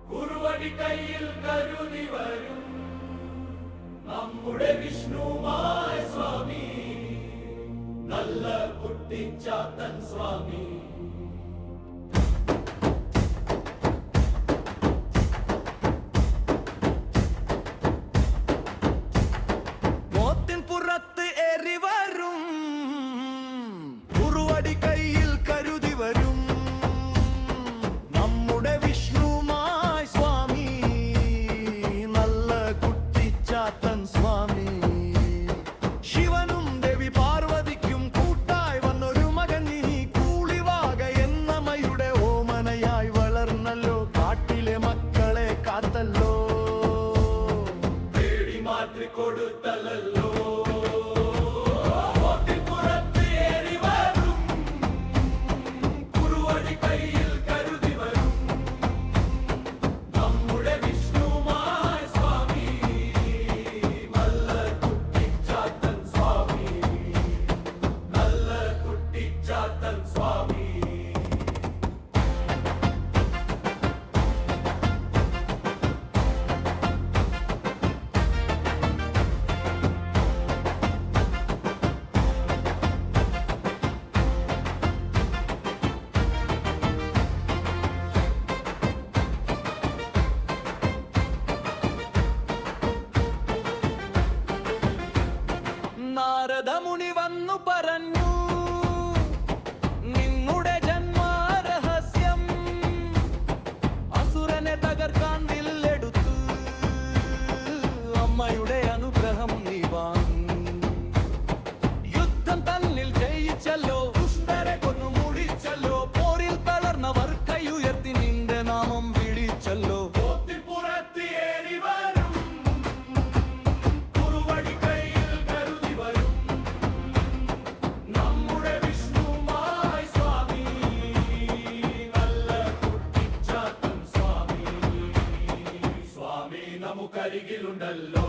കുറുവടി കയ്യിൽ കരുതി വരും നമ്മുടെ വിഷ്ണുമായ സ്വാമി, നല്ല കുട്ടിച്ചാത്തൻ സ്വാമി. പുറത്ത് ഏറി വരും കുറുവടി കയ്യിൽ കരുതി വരും നമ്മുടെ വിഷ്ണുമായ സ്വാമി, നല്ല കുട്ടിച്ചാത്തൻ സ്വാമി. ശിവനും ദേവി പാർവതിക്കും കൂട്ടായി വന്നൊരു മകൻ ഇനി കൂളിവാക എന്ന മയുടെ ഓമനയായി വളർന്നല്ലോ, കാട്ടിലെ മക്കളെ കാത്തല്ലോ, പേടി മാറ്റി കൊടുത്തല്ലോ. നാരദമുനി വന്നു പറഞ്ഞു നിന്നുടെ ജന്മരഹസ്യം, അസുരനെ തകർക്കാൻ വില്ലെടുത്ത് അമ്മയുടെ അനുഗ്രഹം നീ വാങ്ങി. യുദ്ധം തന്നിൽ ജയിച്ചല്ലോ, ദുഷ്ടരെ കൊന്നു മുടിച്ചല്ലോ, പോരിൽ തളർന്നവർ കൈയുയർത്തി നിന്റെ നാമം വിളിച്ചല്ലോ. നമുക്കരികിലുണ്ടല്ലോ.